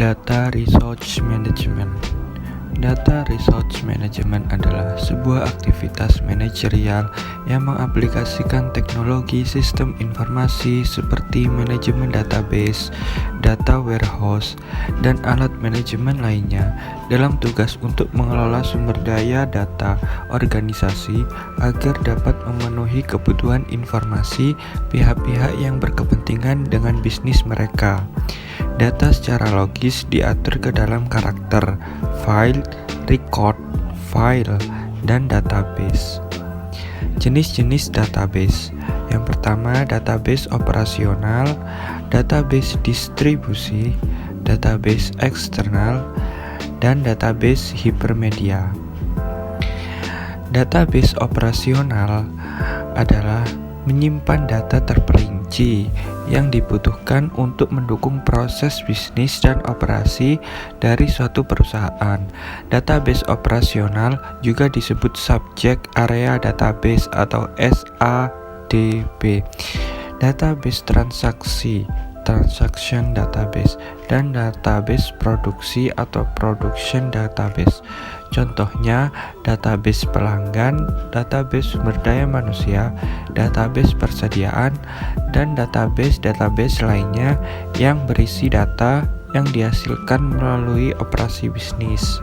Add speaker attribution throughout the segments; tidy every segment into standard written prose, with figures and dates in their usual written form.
Speaker 1: Data Resource Management. Data Resource Management adalah sebuah aktivitas manajerial yang mengaplikasikan teknologi sistem informasi seperti manajemen database, data warehouse, dan alat manajemen lainnya dalam tugas untuk mengelola sumber daya data organisasi agar dapat memenuhi kebutuhan informasi pihak-pihak yang berkepentingan dengan bisnis mereka. Data secara logis diatur ke dalam karakter, file, record, file, dan database. Jenis-jenis database. Yang pertama, database operasional, database distribusi, database eksternal, dan database hipermedia. Database operasional adalah menyimpan data terperinci yang dibutuhkan untuk mendukung proses bisnis dan operasi dari suatu perusahaan. Database operasional juga disebut Subject Area Database atau SADB. Database transaksi, Transaction Database, dan database produksi atau Production Database. Contohnya, database pelanggan, database sumber daya manusia, database persediaan, dan database lainnya yang berisi data yang dihasilkan melalui operasi bisnis.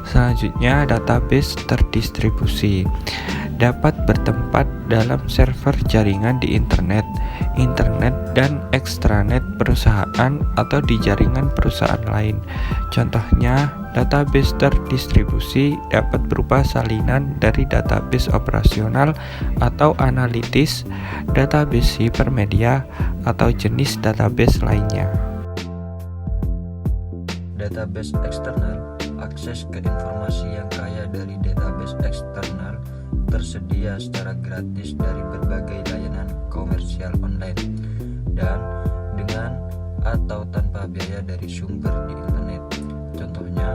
Speaker 1: Selanjutnya, database terdistribusi dapat bertempat dalam server jaringan di internet dan extranet perusahaan atau di jaringan perusahaan lain. Contohnya, database terdistribusi dapat berupa salinan dari database operasional atau analitis, database hipermedia, atau jenis database lainnya.
Speaker 2: Database eksternal, akses ke informasi yang kaya dari database eksternal tersedia secara gratis dari berbagai layanan komersial online dan dengan atau tanpa biaya dari sumber di internet. Contohnya,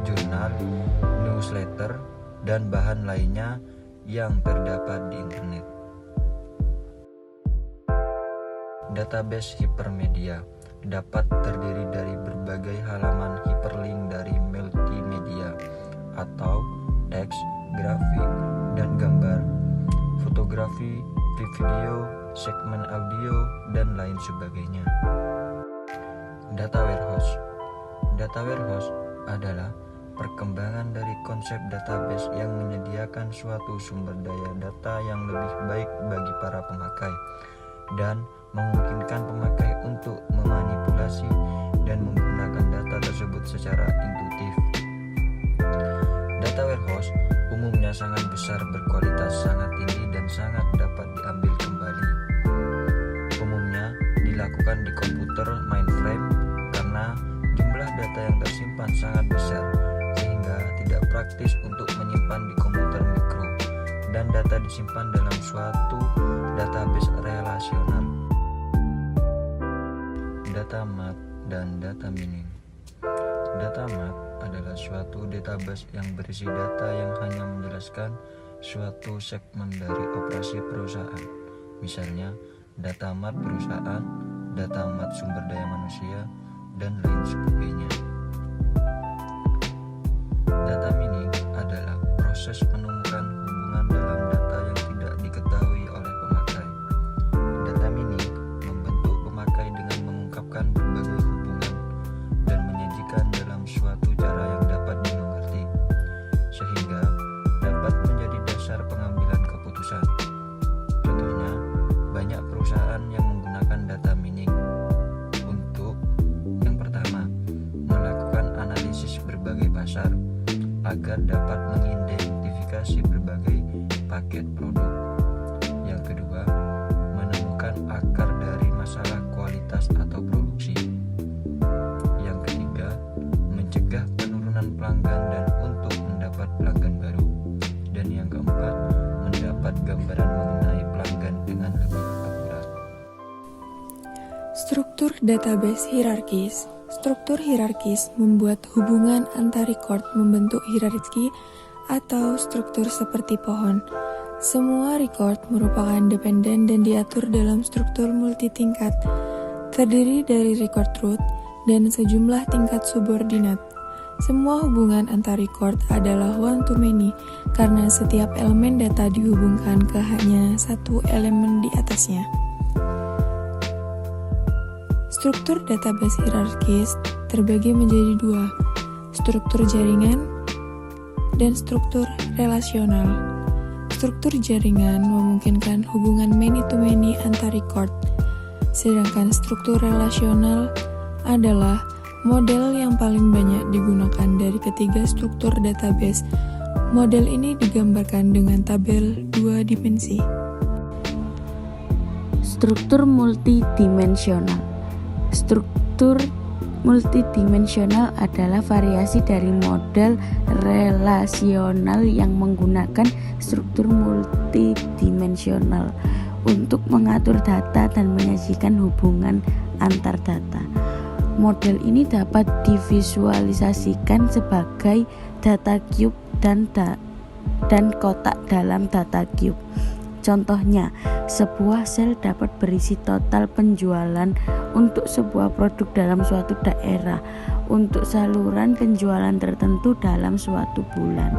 Speaker 2: jurnal, newsletter, dan bahan lainnya yang terdapat di internet. Database hipermedia dapat terdiri dari berbagai halaman hiperlink dari multimedia atau teks, grafik, dan gambar, fotografi, video, segmen audio, dan lain sebagainya. Data warehouse. Data warehouse adalah perkembangan dari konsep database yang menyediakan suatu sumber daya data yang lebih baik bagi para pemakai dan memungkinkan pemakai untuk memanipulasi dan menggunakan data tersebut secara intuitif. Data warehouse umumnya sangat besar, berkualitas sangat tinggi, dan sangat dapat diambil kembali. Umumnya dilakukan di komputer mainframe karena jumlah data yang tersimpan sangat besar sehingga tidak praktis untuk menyimpan di komputer mikro, dan data disimpan dalam suatu database relasional. Data mart dan data mining. Data mart adalah suatu database yang berisi data yang hanya menjelaskan suatu segmen dari operasi perusahaan. Misalnya, data mart perusahaan, data mart sumber daya manusia, dan lain sebagainya. Data mining adalah proses menemukan hubungan dalam data yang tidak diketahui oleh pemakai. Data mining membentuk pemakai dengan mengungkapkan berbagai hubungan dan menyajikan dalam suatu cara yang dapat dimengerti, sehingga dapat menjadi dasar pengambilan keputusan. Contohnya, banyak perusahaan yang menggunakan data mining untuk yang pertama, melakukan analisis berbagai pasar agar dapat mengidentifikasi berbagai paket produk. Yang kedua, menemukan akar dari masalah kualitas atau produksi. Yang ketiga, mencegah penurunan pelanggan dan untuk mendapat pelanggan baru. Dan yang keempat, mendapat gambaran mengenai pelanggan dengan lebih akurat.
Speaker 3: Struktur database hierarkis. Struktur hierarkis membuat hubungan antar record membentuk hierarki atau struktur seperti pohon. Semua record merupakan dependen dan diatur dalam struktur multitingkat. Terdiri dari record root, dan sejumlah tingkat subordinat. Semua hubungan antar record adalah one-to-many karena setiap elemen data dihubungkan ke hanya satu elemen di atasnya. Struktur database hierarkis terbagi menjadi dua, struktur jaringan dan struktur relasional. Struktur jaringan memungkinkan hubungan many-to-many antar record, sedangkan struktur relasional adalah model yang paling banyak digunakan dari ketiga struktur database. Model ini digambarkan dengan tabel 2 dimensi.
Speaker 4: Struktur multidimensional. Struktur multidimensional adalah variasi dari model relasional yang menggunakan struktur multidimensional untuk mengatur data dan menyajikan hubungan antar data. Model ini dapat divisualisasikan sebagai data cube dan kotak dalam data cube. Contohnya, sebuah sel dapat berisi total penjualan untuk sebuah produk dalam suatu daerah untuk saluran penjualan tertentu dalam suatu bulan.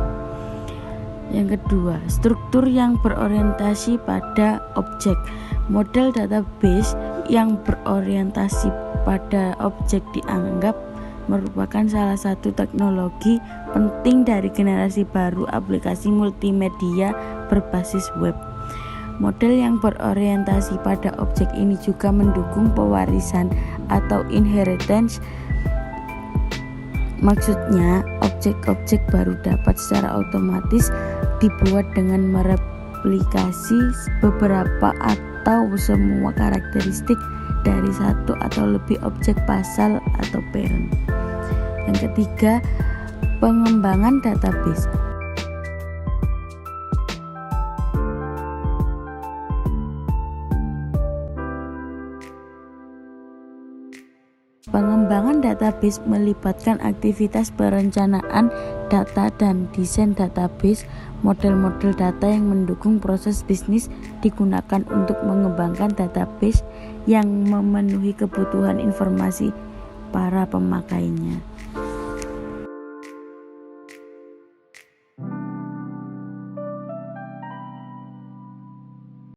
Speaker 4: Yang kedua, struktur yang berorientasi pada objek. Model database yang berorientasi pada objek dianggap merupakan salah satu teknologi penting dari generasi baru aplikasi multimedia berbasis web. Model yang berorientasi pada objek ini juga mendukung pewarisan atau inheritance. Maksudnya, objek-objek baru dapat secara otomatis dibuat dengan mereplikasi beberapa atau semua karakteristik dari satu atau lebih objek basal atau parent. Yang ketiga, pengembangan database. Pengembangan database melibatkan aktivitas perencanaan data dan desain database. Model-model data yang mendukung proses bisnis digunakan untuk mengembangkan database yang memenuhi kebutuhan informasi para pemakainya.